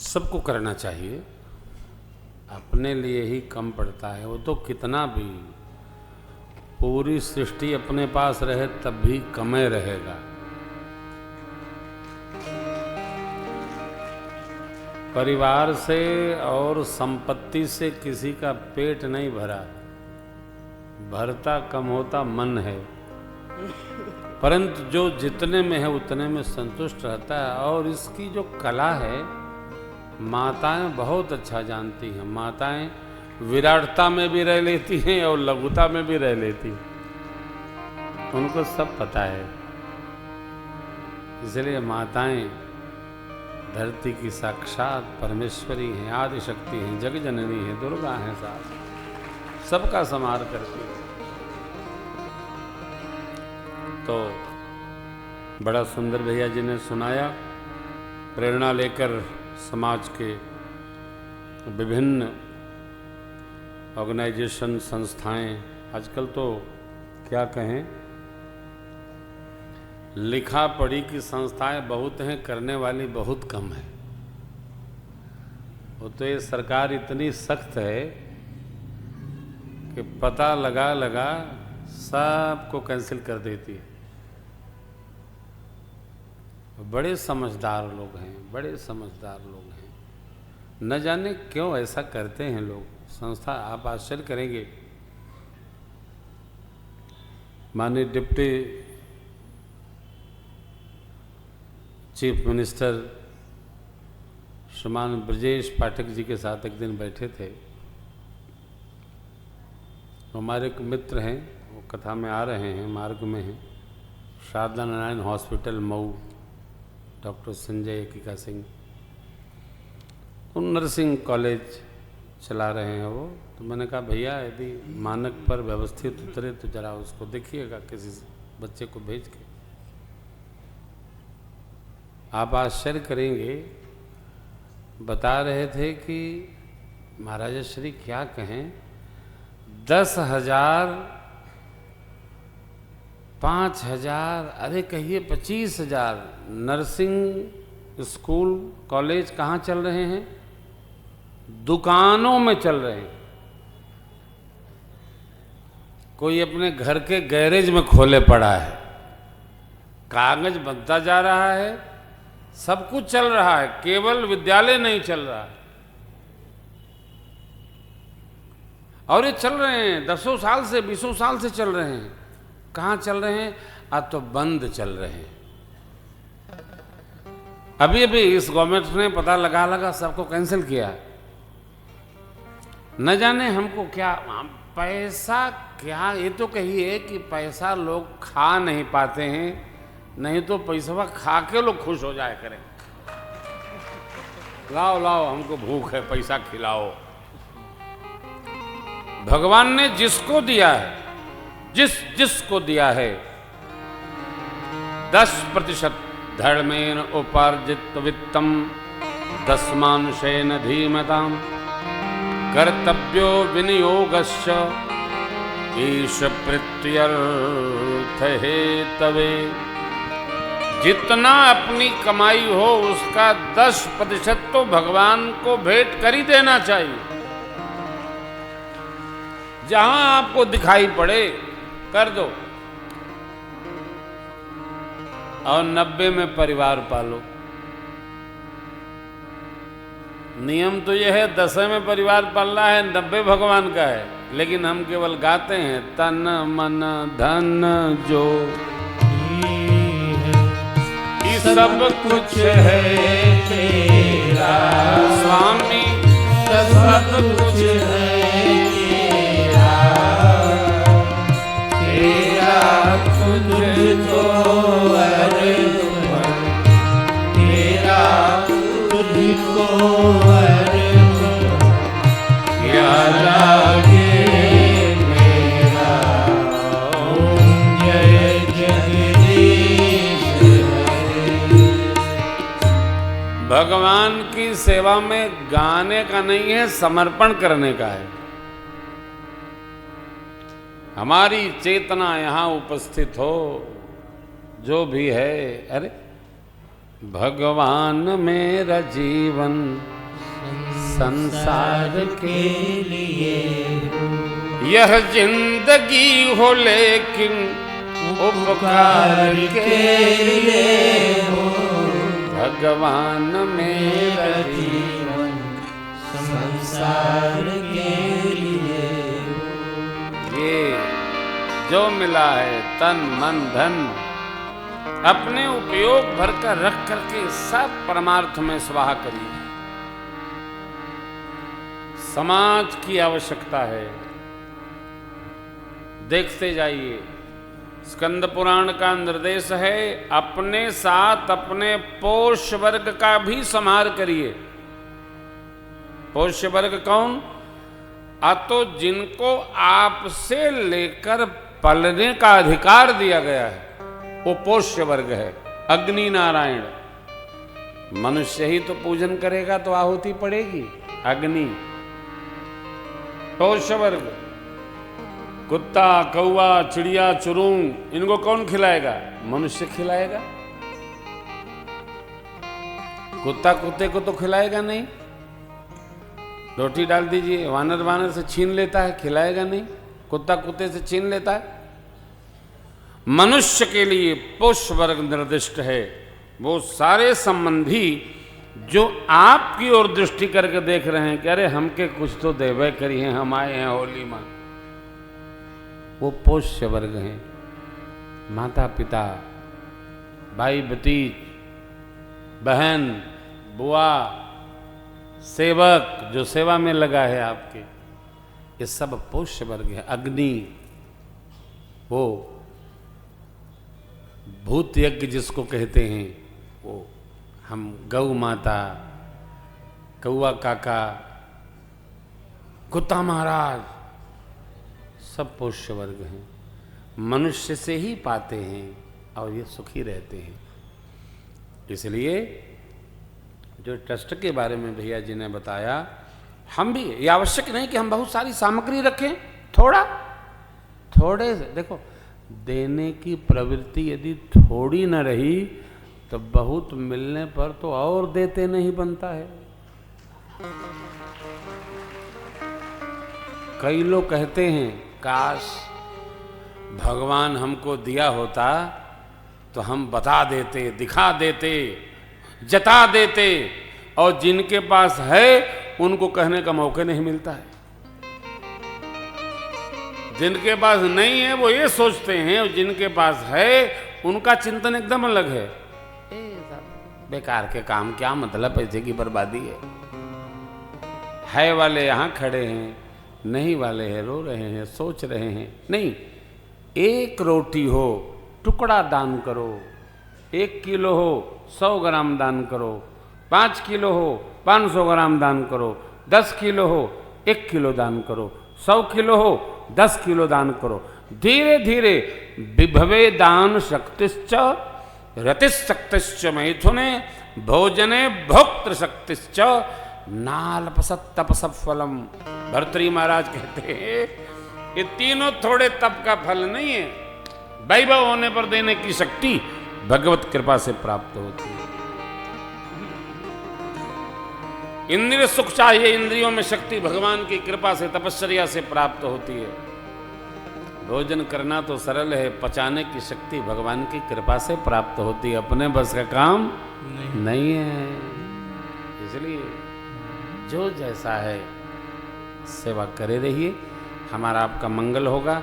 सबको करना चाहिए, अपने लिए ही कम पड़ता है। वो तो कितना भी पूरी सृष्टि अपने पास रहे तब भी कमे रहेगा। परिवार से और संपत्ति से किसी का पेट नहीं भरा, भरता कम होता मन है, परंतु जो जितने में है उतने में संतुष्ट रहता है। और इसकी जो कला है माताएं बहुत अच्छा जानती हैं। माताएं विराटता में भी रह लेती हैं और लघुता में भी रह लेती हैं, उनको सब पता है। इसलिए माताएं धरती की साक्षात परमेश्वरी हैं, आदि शक्ति हैं, जग जननी हैं, दुर्गा हैं, साथ सबका संहार करती है। तो बड़ा सुंदर भैया जी ने सुनाया। प्रेरणा लेकर समाज के विभिन्न ऑर्गेनाइजेशन, संस्थाएं, आजकल तो क्या कहें, लिखा पढ़ी की संस्थाएं बहुत हैं, करने वाली बहुत कम है। वो तो ये सरकार इतनी सख्त है कि पता लगा लगा सबको कैंसिल कर देती है। बड़े समझदार लोग हैं, बड़े समझदार लोग हैं, न जाने क्यों ऐसा करते हैं लोग। संस्था, आप आश्चर्य करेंगे, माननीय डिप्टी चीफ मिनिस्टर श्रीमान ब्रजेश पाठक जी के साथ एक दिन बैठे थे। हमारे एक मित्र हैं, वो कथा में आ रहे हैं, मार्ग में हैं, शारदा नारायण हॉस्पिटल मऊ, डॉक्टर संजय एकिका सिंह, नर्सिंग कॉलेज चला रहे हैं वो। तो मैंने कहा भैया यदि मानक पर व्यवस्थित उतरे तो जरा उसको देखिएगा, किसी बच्चे को भेज के। आप आश्चर्य करेंगे, बता रहे थे कि महाराज श्री क्या कहें, 10,000, 5,000, अरे कहिए 25,000 नर्सिंग स्कूल कॉलेज कहाँ चल रहे हैं? दुकानों में चल रहे हैं। कोई अपने घर के गैरेज में खोले पड़ा है, कागज बनता जा रहा है, सब कुछ चल रहा है, केवल विद्यालय नहीं चल रहा है। और ये चल रहे हैं 10 साल से, 20 साल से चल रहे हैं। कहाँ चल रहे हैं? अब तो बंद चल रहे हैं। अभी अभी इस गवर्नमेंट ने पता लगा सबको कैंसिल किया। न जाने हमको क्या पैसा, क्या ये तो कहिए कि पैसा लोग खा नहीं पाते हैं, नहीं तो पैसा खा के लोग खुश हो जाया करें। लाओ लाओ हमको भूख है, पैसा खिलाओ। भगवान ने जिसको दिया है, जिसको दिया है, 10% धर्मेण उपार्जित वित्तम दशमांशेन धीमताम कर्तव्यो विनियोगस्य ईश प्रत्यर्थ हेतवे। जितना अपनी कमाई हो उसका 10% तो भगवान को भेंट कर ही देना चाहिए। जहां आपको दिखाई पड़े कर दो, और 90 में परिवार पालो। नियम तो यह है 10 में परिवार पालना है, 90 भगवान का है। लेकिन हम केवल गाते हैं तन मन धन जो सब कुछ है तेरा स्वामी, सब कुछ है तेरा, तेरा तुझको अर्पण, तेरा तुझको अर्पण, क्या लागे मेरा ओम जय जगदीश। भगवान की सेवा में गाने का नहीं है, समर्पण करने का है। हमारी चेतना यहाँ उपस्थित हो, जो भी है, अरे भगवान मेरा जीवन संसार के लिए। यह जिंदगी हो लेकिन उपकार के लिए हो, भगवान मेरा जीवन संसार के लिए हो। ये जो मिला है तन मन धन, अपने उपयोग भर कर रख करके सब परमार्थ में स्वाहा करिए। समाज की आवश्यकता है, देखते जाइए। स्कंद पुराण का निर्देश है, अपने साथ अपने पोष्य वर्ग का भी संहार करिए। पोष्य वर्ग कौन? तो जिनको आपसे लेकर पलने का अधिकार दिया गया है, वो पोष्य वर्ग है। अग्नि नारायण, मनुष्य ही तो पूजन करेगा तो आहुति पड़ेगी। अग्नि पोष्य वर्ग, कुत्ता कौवा चिड़िया चुरूंग, इनको कौन खिलाएगा? मनुष्य खिलाएगा। कुत्ता कुत्ते को तो खिलाएगा नहीं। रोटी डाल दीजिए, वानर वानर से छीन लेता है, खिलाएगा नहीं। कुत्ता कुत्ते से छीन लेता है। मनुष्य के लिए पोष्य वर्ग निर्दिष्ट है। वो सारे संबंधी जो आपकी ओर दृष्टि करके देख रहे हैं कि अरे हमके कुछ तो देवे करी हैं, हम आए हैं होली मां, वो पोष्य वर्ग हैं। माता पिता, भाई भतीज, बहन, बुआ, सेवक जो सेवा में लगा है आपके, ये सब पोष्य वर्ग है। अग्नि, वो भूत यज्ञ जिसको कहते हैं, वो हम गौ माता, कौआ काका, कुत्ता महाराज, सब पोष्य वर्ग हैं। मनुष्य से ही पाते हैं और ये सुखी रहते हैं। इसलिए जो ट्रस्ट के बारे में भैया जी ने बताया, हम भी, ये आवश्यक नहीं कि हम बहुत सारी सामग्री रखें, थोड़े से देखो, देने की प्रवृत्ति यदि थोड़ी न रही तो बहुत मिलने पर तो और देते नहीं बनता है। कई लोग कहते हैं काश भगवान हमको दिया होता तो हम बता देते, दिखा देते, जता देते, और जिनके पास है उनको कहने का मौका नहीं मिलता है। जिनके पास नहीं है वो ये सोचते हैं, और जिनके पास है उनका चिंतन एकदम अलग है। बेकार के काम, क्या मतलब, पैसे की बर्बादी है वाले यहां खड़े हैं, नहीं वाले हैं रो रहे हैं, सोच रहे हैं। नहीं, एक रोटी हो टुकड़ा दान करो, 1 किलो हो 100 ग्राम दान करो, 5 किलो हो 500 ग्राम दान करो, 10 किलो हो 1 किलो दान करो, 100 किलो हो 10 किलो दान करो। धीरे धीरे विभवे दान शक्तिश्च रतिशक्तिश्च मैथुने भोजने भोक्तृ शक्तिश्च नालपसत तपस फलम। भर्तृहरि महाराज कहते हैं ये तीनों थोड़े तप का फल नहीं है, वैभव होने पर देने की शक्ति भगवत कृपा से प्राप्त होती है। इंद्रिय सुख चाहिए, इंद्रियों में शक्ति भगवान की कृपा से, तपश्चर्या से प्राप्त होती है। भोजन करना तो सरल है, पचाने की शक्ति भगवान की कृपा से प्राप्त होती है। अपने बस का काम नहीं है। इसलिए जो जैसा है सेवा करे रहिए, हमारा आपका मंगल होगा।